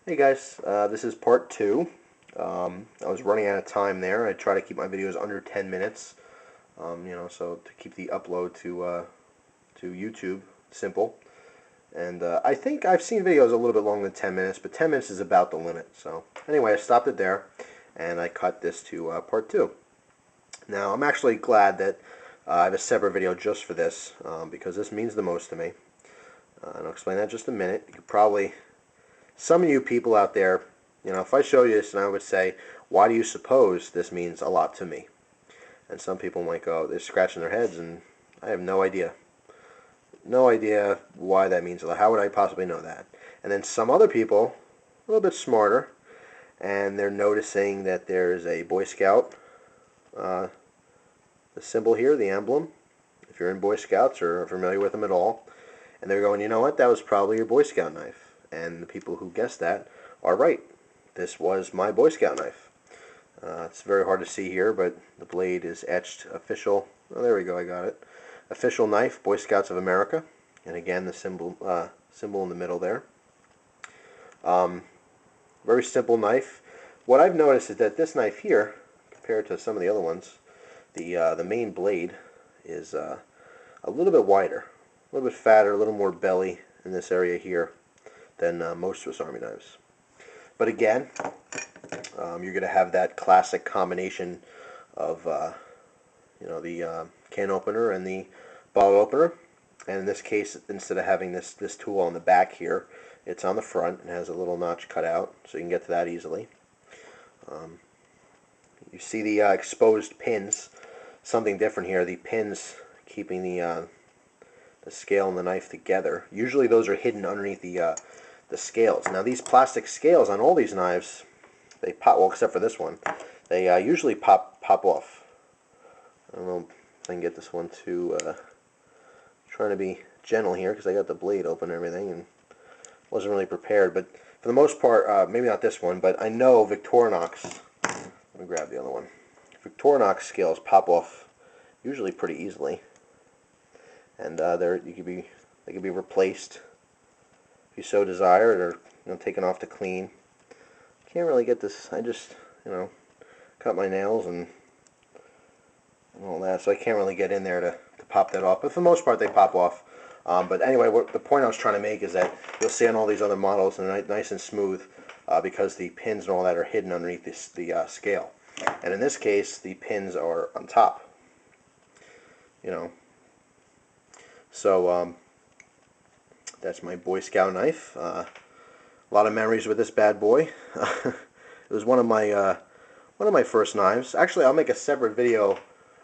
Hey guys, this is part two. I was running out of time there. I try to keep my videos under 10 minutes, so to keep the upload to YouTube simple. And I think I've seen videos a little bit longer than 10 minutes, but 10 minutes is about the limit. So anyway, I stopped it there, and I cut this to part two. Now I'm actually glad that I have a separate video just for this, because this means the most to me. And I'll explain that in just a minute. You could probably, some of you people out there, if I show you this and I would say, why do you suppose this means a lot to me? And some people might go, they're scratching their heads, and I have no idea. No idea why that means a lot. How would I possibly know that? And then some other people, a little bit smarter, and they're noticing that there's a Boy Scout, the symbol here, the emblem, if you're in Boy Scouts or are familiar with them at all. And they're going, you know what, that was probably your Boy Scout knife. And the people who guessed that are right. This was my Boy Scout knife. It's very hard to see here, but the blade is etched official. Oh, there we go, I got it. Official knife, Boy Scouts of America. And again, the symbol in the middle there. Very simple knife. What I've noticed is that this knife here, compared to some of the other ones, the main blade is a little bit wider, a little bit fatter, a little more belly in this area here than most Swiss Army knives. But again, you're going to have that classic combination of the can opener and the bottle opener. And in this case, instead of having this tool on the back here, it's on the front and has a little notch cut out, so you can get to that easily. You see the exposed pins. Something different here. The pins keeping the scale and the knife together. Usually those are hidden underneath the scales. Now these plastic scales on all these knives, they pop, well except for this one, they usually pop off. I don't know if I can get this one to, trying to be gentle here because I got the blade open and everything and wasn't really prepared, but for the most part, maybe not this one, but I know Victorinox, let me grab the other one, Victorinox scales pop off usually pretty easily, and they could be replaced if you so desired, or taken off to clean. Can't really get this. I just cut my nails and all that, so I can't really get in there to pop that off. But for the most part, they pop off. But anyway, the point I was trying to make is that you'll see on all these other models, and they're nice and smooth because the pins and all that are hidden underneath the scale. And in this case, the pins are on top. So that's my Boy Scout knife. A lot of memories with this bad boy. It was one of my first knives. Actually, I'll make a separate video.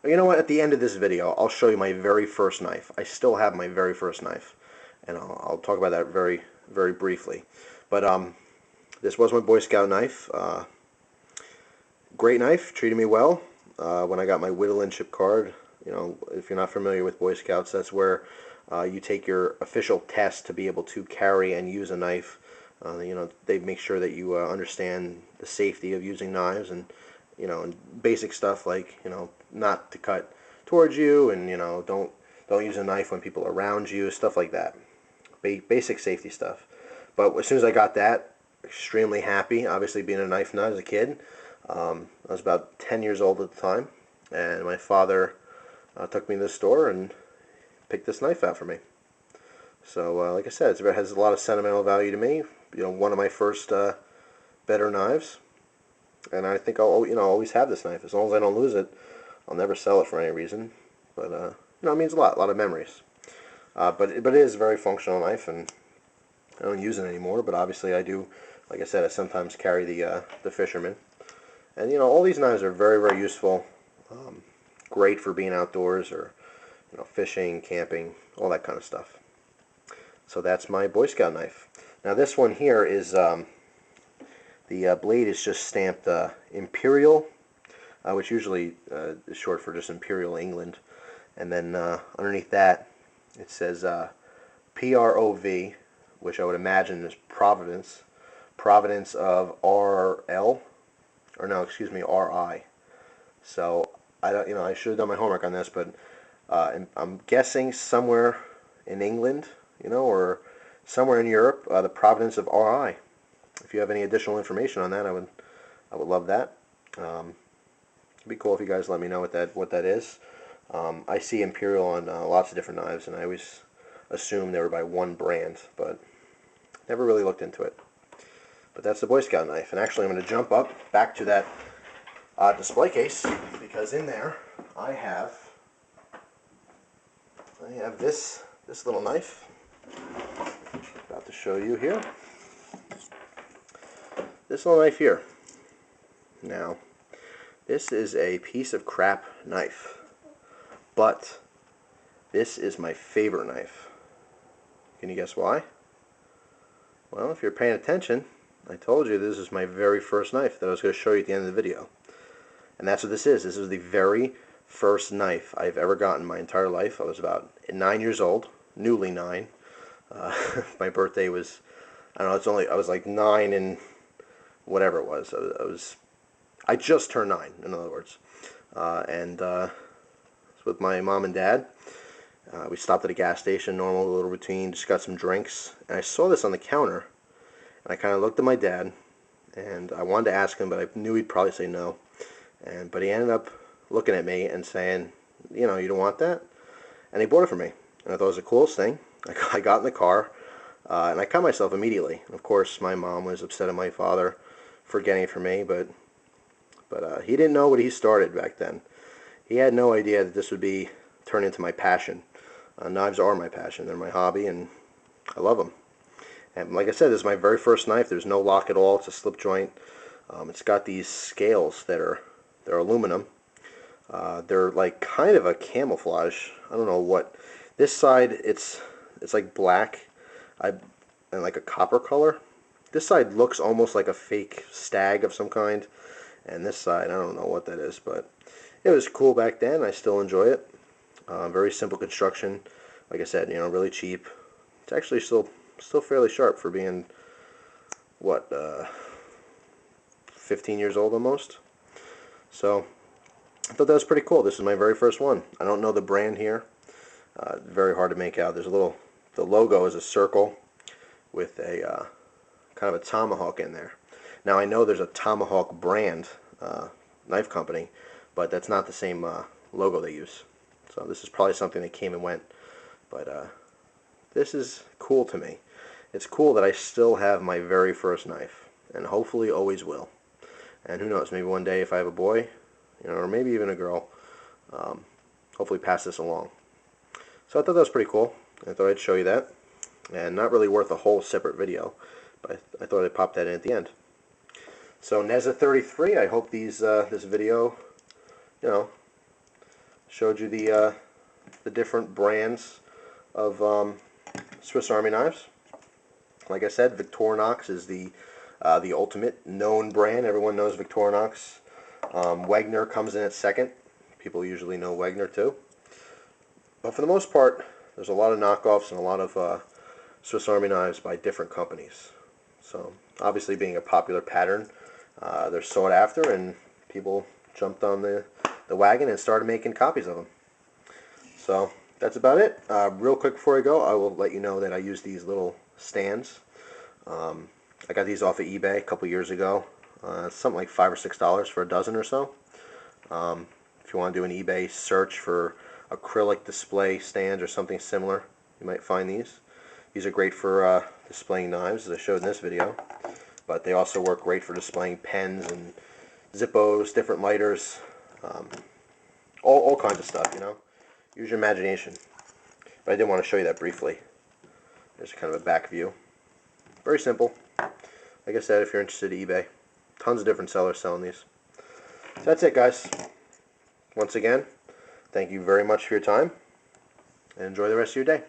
You know what? At the end of this video, I'll show you my very first knife. I still have my very first knife, and I'll talk about that very, very briefly. But this was my Boy Scout knife. Great knife, treated me well. When I got my whittle-and-chip card, if you're not familiar with Boy Scouts, that's where you take your official test to be able to carry and use a knife. They make sure that you understand the safety of using knives and basic stuff like not to cut towards you, and don't use a knife when people are around you, stuff like that. Basic safety stuff. But as soon as I got that, extremely happy. Obviously, being a knife nut as a kid, I was about 10 years old at the time, and my father took me to the store and picked this knife out for me. So, like I said, it has a lot of sentimental value to me. One of my first better knives, and I think I'll always have this knife as long as I don't lose it. I'll never sell it for any reason, but it means a lot of memories. But it is a very functional knife, and I don't use it anymore. But obviously, I do. Like I said, I sometimes carry the fisherman, and all these knives are very, very useful. Great for being outdoors or fishing, camping, all that kind of stuff. So that's my Boy Scout knife. Now this one here is the blade is just stamped Imperial, which usually is short for just Imperial England, and then underneath that it says PROV, which I would imagine is Providence of RL, or no, excuse me, RI. So I don't, I should have done my homework on this, but I'm guessing somewhere in England, or somewhere in Europe, the Providence of RI. if you have any additional information on that, I would love that. It'd be cool if you guys let me know what that is. I see Imperial on lots of different knives, and I always assumed they were by one brand, but never really looked into it. But that's the Boy Scout knife. And actually, I'm going to jump up back to that display case, because in there I have this little knife. About to show you here. This little knife here. Now, this is a piece of crap knife, but this is my favorite knife. Can you guess why? Well, if you're paying attention, I told you this is my very first knife that I was going to show you at the end of the video. And that's what this is. This is the very first knife I've ever gotten in my entire life. I was about 9 years old, newly 9. My birthday was, I don't know, I was like 9 and whatever it was. I just turned 9, in other words. And with my mom and dad. We stopped at a gas station, normal little routine, just got some drinks. And I saw this on the counter, and I kind of looked at my dad, and I wanted to ask him, but I knew he'd probably say no. But he ended up looking at me and saying, you know, you don't want that? And he bought it for me. And I thought it was the coolest thing. I got in the car, and I cut myself immediately. Of course, my mom was upset at my father for getting it for me, but he didn't know what he started back then. He had no idea that this would be turned into my passion. Knives are my passion. They're my hobby, and I love them. And like I said, this is my very first knife. There's no lock at all. It's a slip joint. It's got these scales they're aluminum. They're like kind of a camouflage. I don't know what. This side, it's like black, and like a copper color. This side looks almost like a fake stag of some kind, and this side, I don't know what that is, but it was cool back then. I still enjoy it. Very simple construction. Like I said, you know, really cheap. It's actually still fairly sharp for being, what, 15 years old almost. So I thought that was pretty cool. This is my very first one. I don't know the brand here. Very hard to make out. There's the logo is a circle with a kind of a tomahawk in there. Now I know there's a Tomahawk brand knife company, but that's not the same logo they use. So this is probably something that came and went. But this is cool to me. It's cool that I still have my very first knife, and hopefully always will. And who knows, maybe one day if I have a boy, you know, or maybe even a girl, hopefully pass this along. So I thought that was pretty cool. I thought I'd show you that. And not really worth a whole separate video, but I thought I'd pop that in at the end. So Neza33, I hope this video, you know, showed you the different brands of Swiss Army knives. Like I said, Victorinox is the ultimate known brand. Everyone knows Victorinox. Wegner comes in at second. People usually know Wegner too. But for the most part, there's a lot of knockoffs and a lot of Swiss Army knives by different companies. So obviously, being a popular pattern, they're sought after, and people jumped on the wagon and started making copies of them. So that's about it. Real quick before I go, I will let you know that I use these little stands. I got these off of eBay a couple years ago. Something like $5 or $6 for a dozen or so. If you want to do an eBay search for acrylic display stands or something similar, you might find these. These are great for displaying knives, as I showed in this video, but they also work great for displaying pens and Zippos, different lighters, all kinds of stuff, you know. Use your imagination. But I did want to show you that briefly. There's kind of a back view. Very simple. Like I said, if you're interested in eBay, tons of different sellers selling these. So that's it, guys. Once again, thank you very much for your time, and enjoy the rest of your day.